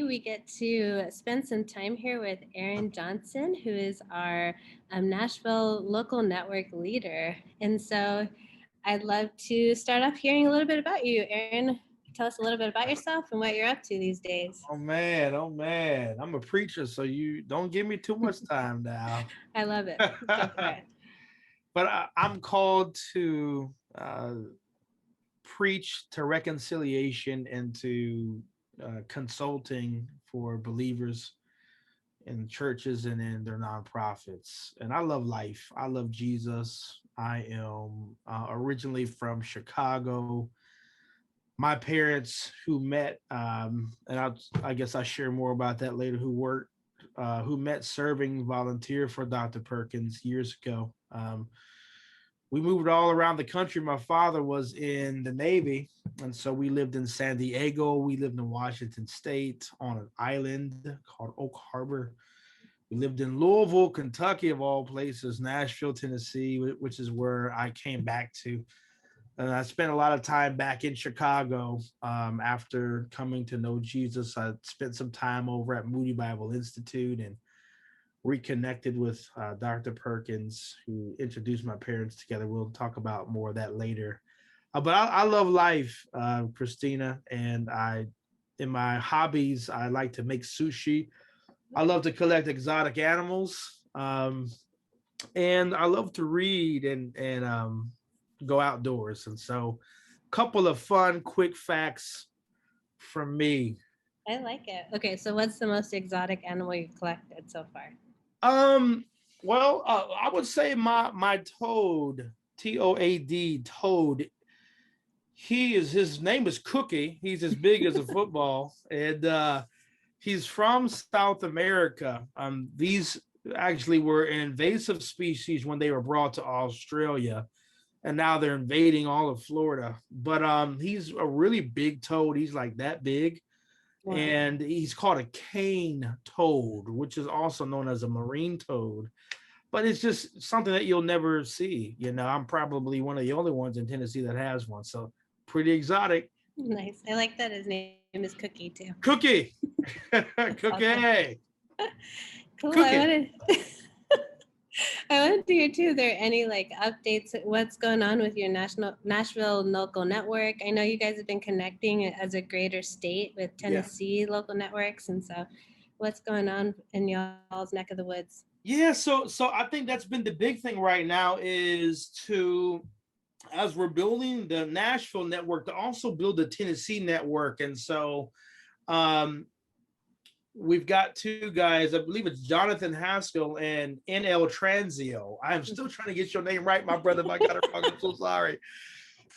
we get to spend some time here with Aaron Johnson, who is our Nashville Local Network leader. And so I'd love to start off hearing a little bit about you. Aaron, tell us a little bit about yourself and what you're up to these days. Oh man, oh man. I'm a preacher, so you don't give me too much time now. I love it. Go for but it. I'm called to preach to reconciliation and to consulting for believers in churches and in their nonprofits. And I love life. I love Jesus. I am originally from Chicago. My parents who met, and I guess I'll share more about that later, who met serving volunteer for Dr. Perkins years ago. We moved all around the country. My father was in the Navy, and so we lived in San Diego. We lived in Washington State on an island called Oak Harbor. We lived in Louisville, Kentucky, of all places, Nashville, Tennessee, which is where I came back to. And I spent a lot of time back in Chicago after coming to know Jesus. I spent some time over at Moody Bible Institute and reconnected with Dr. Perkins, who introduced my parents together. We'll talk about more of that later. But I love life, Christina, and in my hobbies, I like to make sushi. I love to collect exotic animals, and I love to read and go outdoors. And so, a couple of fun, quick facts from me. I like it. Okay, so what's the most exotic animal you've collected so far? Um, well, I would say my toad, Toad, toad. His name is Cookie. He's as big as a football, and he's from South America. These actually were an invasive species when they were brought to Australia, and now they're invading all of Florida. But he's a really big toad. He's like that big, Wow. and he's called a cane toad, which is also known as a marine toad. But it's just something that you'll never see. I'm probably one of the only ones in Tennessee that has one, so pretty exotic. Nice. I like that his name is Cookie too. Cookie, Awesome. cookie, Cool. I cookie. wanted I wanted to hear too. Are there any like updates? What's going on with your national Nashville local network? I know you guys have been connecting as a greater state with Yeah. Tennessee local networks, and so what's going on in y'all's neck of the woods? Yeah, so I think that's been the big thing right now is to as we're building the Nashville network to also build the Tennessee network. And so um we've got two guys, I believe it's Jonathan Haskell and NL Transio. I'm still trying to get your name right, my brother. If I got it wrong, I'm so sorry.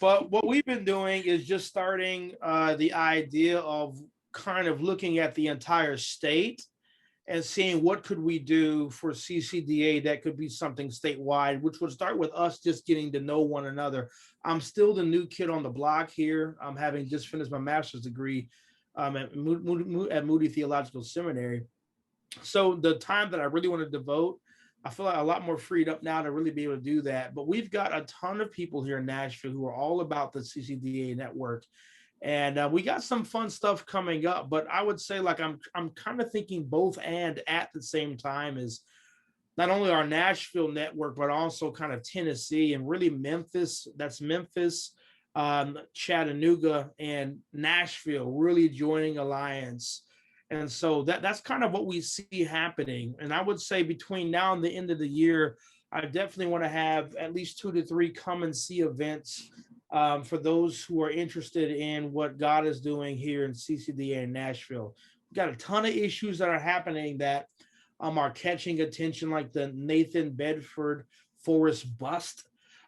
But what we've been doing is just starting the idea of kind of looking at the entire state and seeing what could we do for CCDA that could be something statewide, which would start with us just getting to know one another. I'm still the new kid on the block here. I'm having just finished my master's degree at Moody Theological Seminary. So the time that I really want to devote, I feel like a lot more freed up now to really be able to do that. But we've got a ton of people here in Nashville who are all about the CCDA network, and we got some fun stuff coming up. But I would say like I'm kind of thinking both and at the same time is not only our Nashville network but also kind of Tennessee and really Memphis. That's Memphis, Chattanooga, and Nashville really joining alliance. And so that's kind of what we see happening. And I would say between now and the end of the year, I definitely want to have at least 2 to 3 come and see events for those who are interested in what God is doing here in CCDA in Nashville. We've got a ton of issues that are happening that are catching attention, like the Nathan Bedford Forrest bust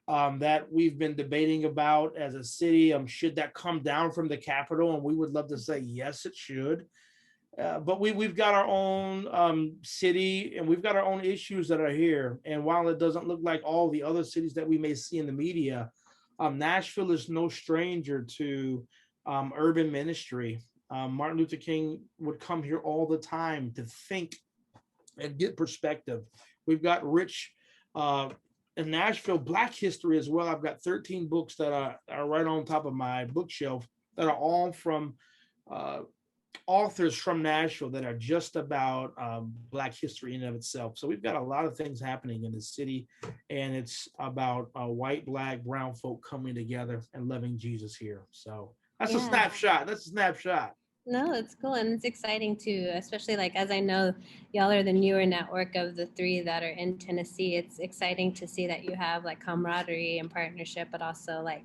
that we've been debating about as a city. Should that come down from the Capitol? And we would love to say, yes, it should. But we've got our own city and we've got our own issues that are here. And while it doesn't look like all the other cities that we may see in the media, Nashville is no stranger to urban ministry. Martin Luther King would come here all the time to think and get perspective. We've got rich in Nashville Black history as well. I've got 13 books that are right on top of my bookshelf that are all from authors from Nashville that are just about Black history in and of itself. So we've got a lot of things happening in the city, and it's about white, black, brown folk coming together and loving Jesus here. So that's a Yeah. snapshot. That's a snapshot. No, it's cool and it's exciting too, especially like as I know y'all are the newer network of the three that are in Tennessee. It's exciting to see that you have like camaraderie and partnership, but also like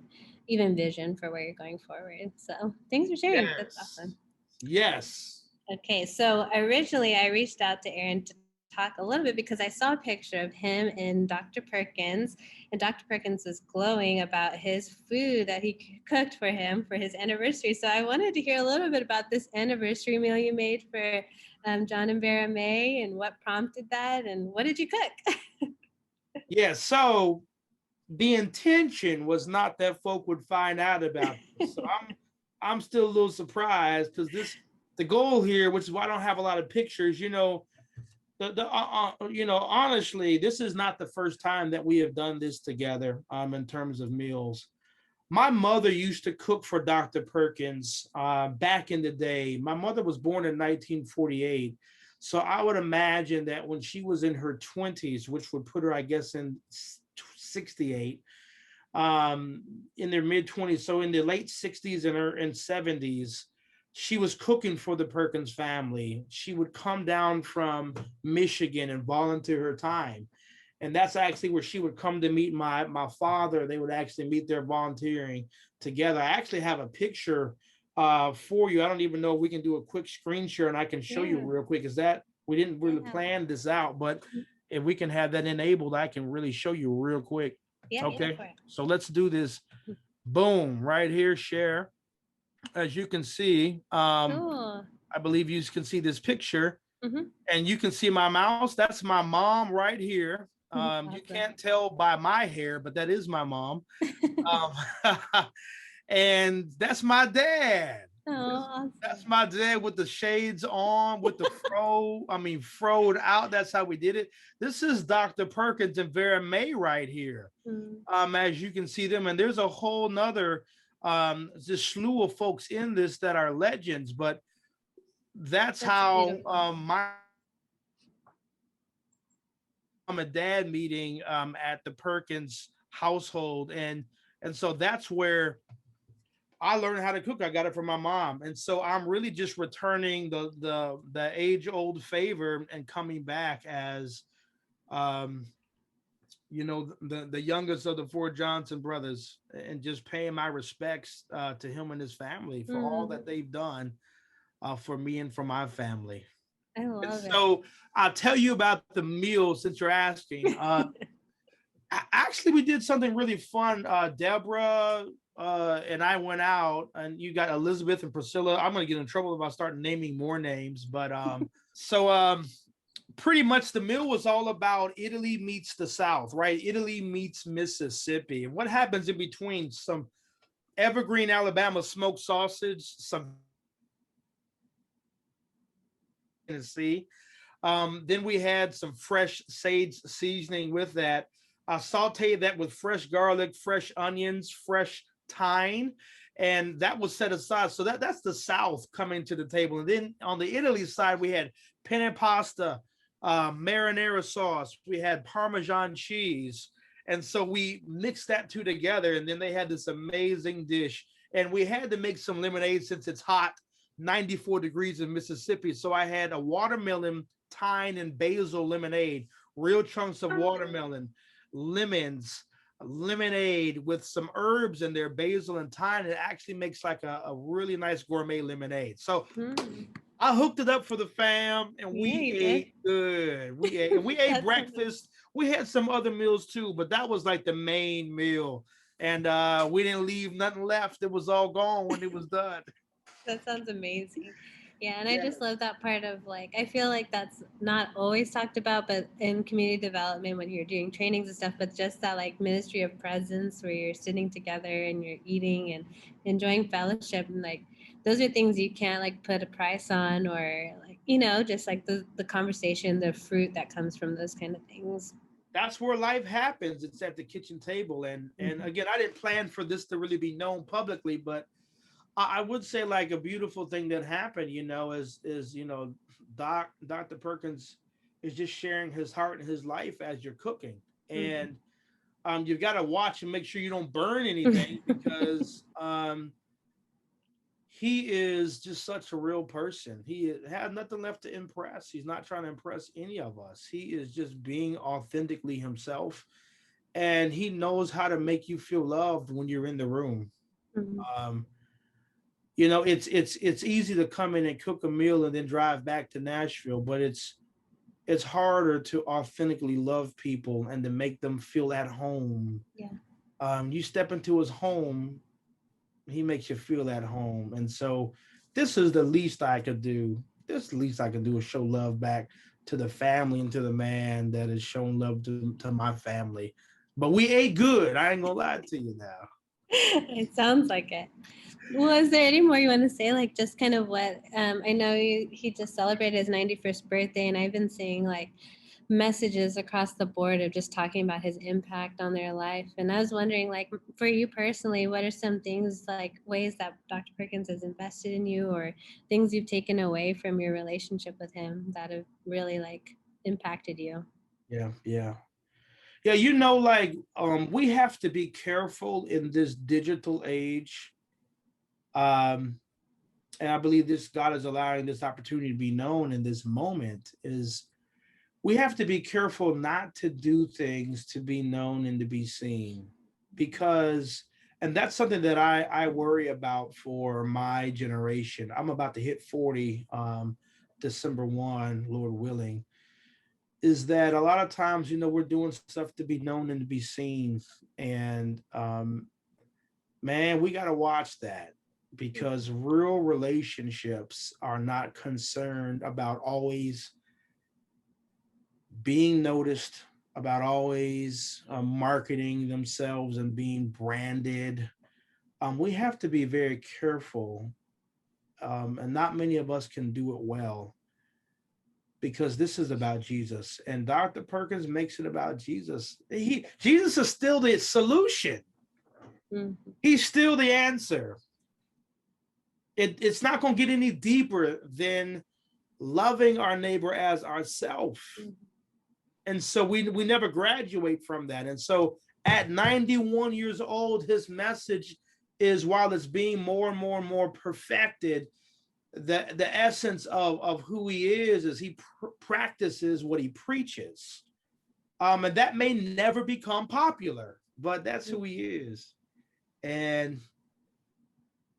even vision for where you're going forward. So thanks for sharing. That's Yes. awesome. Yes. Okay, so originally I reached out to Aaron to talk a little bit because I saw a picture of him and Dr. Perkins, and Dr. Perkins was glowing about his food that he cooked for him for his anniversary. So I wanted to hear a little bit about this anniversary meal you made for John and Vera May, and what prompted that, and what did you cook? Yeah. So the intention was not that folk would find out about this. So I'm still a little surprised because the goal here, which is why I don't have a lot of pictures, honestly, this is not the first time that we have done this together in terms of meals. My mother used to cook for Dr. Perkins back in the day. My mother was born in 1948. So I would imagine that when she was in her 20s, which would put her, I guess, in 68, in their mid 20s, so in the late 60s and 70s, she was cooking for the Perkins family. She would come down from Michigan and volunteer her time, and that's actually where she would come to meet my father. They would actually meet there volunteering together. I actually have a picture for you. I don't even know if we can do a quick screen share and I can show you Yeah, real quick. Is that we didn't really yeah, plan this out, but if we can have that enabled, I can really show you real quick. yeah, go Okay, for it. so let's do this. Boom, right here, share. As you can see, Cool. I believe you can see this picture, Mm-hmm. and you can see my mouse. That's my mom right here. You Awesome. can't tell by my hair, but that is my mom. Um, and that's my dad. Oh, That's awesome. my dad with the shades on, with the fro. I mean, froed out. That's how we did it. This is Dr. Perkins and Vera May right here. Mm, As you can see them, and there's a whole nother just slew of folks in this that are legends, but that's that's how beautiful. my mom and dad meeting at the Perkins household, and so that's where I learned how to cook. I got it from my mom, and so I'm really just returning the age old favor and coming back as um, the youngest of the four Johnson brothers, and just paying my respects to him and his family for all Mm, that they've done for me and for my family. I And love it. so I'll tell you about the meal since you're asking. Actually, we did something really fun. Deborah and I went out, and you got Elizabeth and Priscilla. I'm going to get in trouble if I start naming more names, but so pretty much the meal was all about Italy meets the South, right? Italy meets Mississippi, and what happens in between: some evergreen Alabama smoked sausage, some Tennessee. Then we had some fresh sage seasoning with that. I sauteed that with fresh garlic, fresh onions, fresh thyme, and that was set aside. So that's the South coming to the table. And then on the Italy side, we had penne pasta, marinara sauce. We had Parmesan cheese. And so we mixed that two together, and then they had this amazing dish. And we had to make some lemonade since it's hot, 94 degrees in Mississippi. So I had a watermelon, thyme, and basil lemonade, real chunks of watermelon, lemons, lemonade with some herbs in there, basil and thyme. It actually makes like a really nice gourmet lemonade. So Mm, I hooked it up for the fam, and yeah, we you did. ate good. We ate, and we ate That sounds breakfast. We had some other meals too, but that was like the main meal. And we didn't leave nothing left. It was all gone when it was done. that sounds amazing. Yeah, and I Yeah. just love that part of like I feel like that's not always talked about, but in community development when you're doing trainings and stuff, but just that like ministry of presence where you're sitting together and you're eating and enjoying fellowship and like those are things you can't like put a price on or like just like the conversation, the fruit that comes from those kind of things. That's where life happens. It's at the kitchen table. And Mhm. again, I didn't plan for this to really be known publicly, but I would say like a beautiful thing that happened, is Dr. Perkins is just sharing his heart and his life as you're cooking. Mhm. And you've got to watch and make sure you don't burn anything because he is just such a real person. He had nothing left to impress. He's not trying to impress any of us. He is just being authentically himself, and he knows how to make you feel loved when you're in the room. Mhm. Um, it's easy to come in and cook a meal and then drive back to Nashville, but it's harder to authentically love people and to make them feel at home. Yeah. You step into his home, he makes you feel at home. And so this is the least I could do. This least I could do is show love back to the family and to the man that has shown love to my family. But we ate good. I ain't gonna lie to you now. It sounds like it. Well, is there any more you want to say? Like, just kind of what I know he just celebrated his 91st birthday, and I've been seeing like messages across the board of just talking about his impact on their life. And I was wondering, like, for you personally, what are some things, like ways that Dr. Perkins has invested in you, or things you've taken away from your relationship with him that have really like impacted you? Yeah, yeah. Yeah, like we have to be careful in this digital age. Um, and I believe this God is allowing this opportunity to be known in this moment is we have to be careful not to do things to be known and to be seen because and that's something that I worry about for my generation. I'm about to hit 40 December 1, Lord willing, is that a lot of times, we're doing stuff to be known and to be seen. And man, we got to watch that because real relationships are not concerned about always being noticed, about always marketing themselves and being branded. We have to be very careful, and not many of us can do it well because this is about Jesus. And Dr. Perkins makes it about Jesus. Jesus is still the solution. Mm-hmm. He's still the answer. It's not going to get any deeper than loving our neighbor as ourselves. And so we never graduate from that. And so at 91 years old, his message is, while it's being more and more and more perfected, the essence of who he is he practices what he preaches. And that may never become popular, but that's who he is. And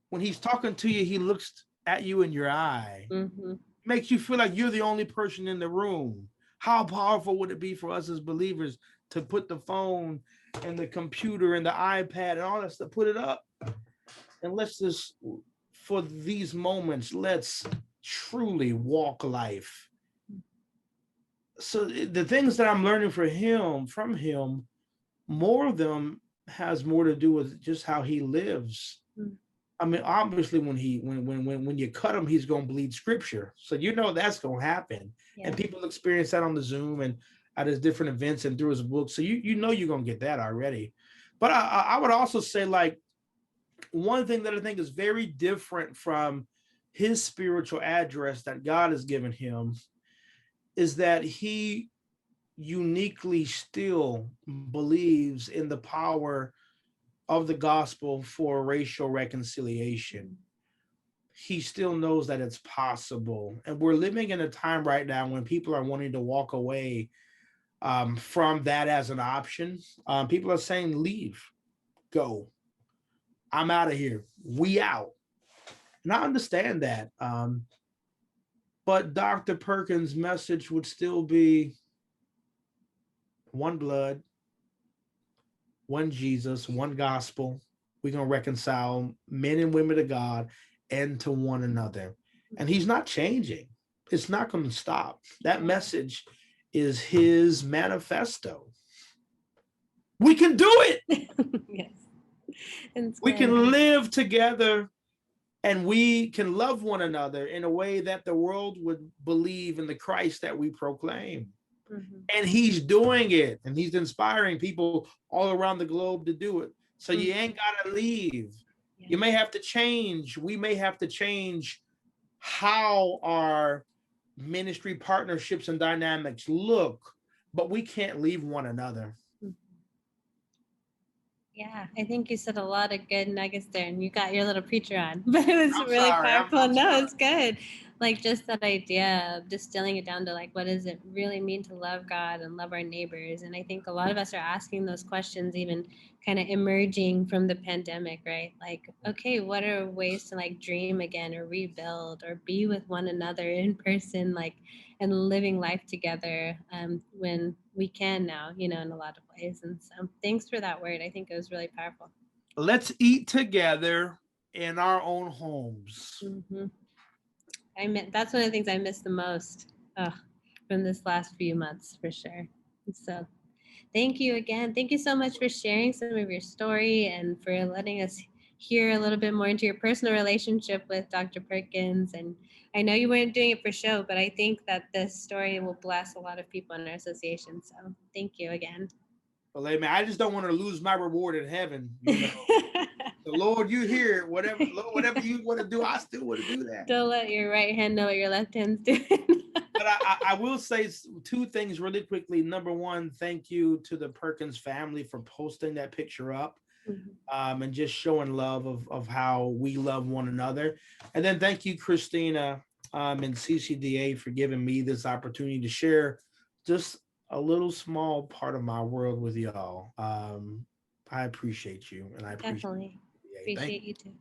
when he's talking to you, he looks at you in your eye, Mm-hmm. makes you feel like you're the only person in the room. How powerful would it be for us as believers to put the phone and the computer and the iPad and all that stuff, put it up, and let's just, for these moments, let's truly walk life. So the things that I'm learning from him, more of them has more to do with just how he lives. Mm-hmm. I mean, obviously, when you cut him, he's going to bleed scripture, so that's going to happen. Yeah. And people experience that on the Zoom and at his different events and through his book. So you're going to get that already. But I would also say, like, one thing that I think is very different from his spiritual address that God has given him is that he uniquely still believes in the power of the gospel for racial reconciliation. He still knows that it's possible. And we're living in a time right now when people are wanting to walk away from that as an option. People are saying, leave, go. I'm out of here. We out. And I understand that. But Dr. Perkins' message would still be one blood, one Jesus, one gospel. We're going to reconcile men and women to God and to one another. And he's not changing. It's not going to stop. That message is his manifesto. We can do it. Yes. We can live together and we can love one another in a way that the world would believe in the Christ that we proclaim. Mm-hmm. And he's doing it, and he's inspiring people all around the globe to do it. So you ain't got to leave. You may have to change. We may have to change how our ministry partnerships and dynamics look, but we can't leave one another. Yeah, I think you said a lot of good nuggets there, and you got your little preacher on, but it was I'm really sorry. powerful. No, sorry. it's good. Like just that idea of distilling it down to like, what does it really mean to love God and love our neighbors? And I think a lot of us are asking those questions, even kind of emerging from the pandemic, right? Like, okay, what are ways to like dream again or rebuild or be with one another in person, like, and living life together when we can now, in a lot of ways. And so thanks for that word. I think it was really powerful. Let's eat together in our own homes. Mm-hmm. That's one of the things I miss the most from this last few months, for sure. So thank you again. Thank you so much for sharing some of your story and for letting us hear a little bit more into your personal relationship with Dr. Perkins. And I know you weren't doing it for show, but I think that this story will bless a lot of people in our association. So thank you again. Well, man, I just don't want to lose my reward in heaven. The Lord, you hear whatever, Lord, whatever you want to do, I still want to do that. Don't let your right hand know what your left hand's doing. But I will say two things really quickly. Number one, thank you to the Perkins family for posting that picture up. Mm-hmm. And just showing love of how we love one another. And then thank you, Christina and CCDA, for giving me this opportunity to share just a little small part of my world with y'all. I appreciate you, and I definitely appreciate you too.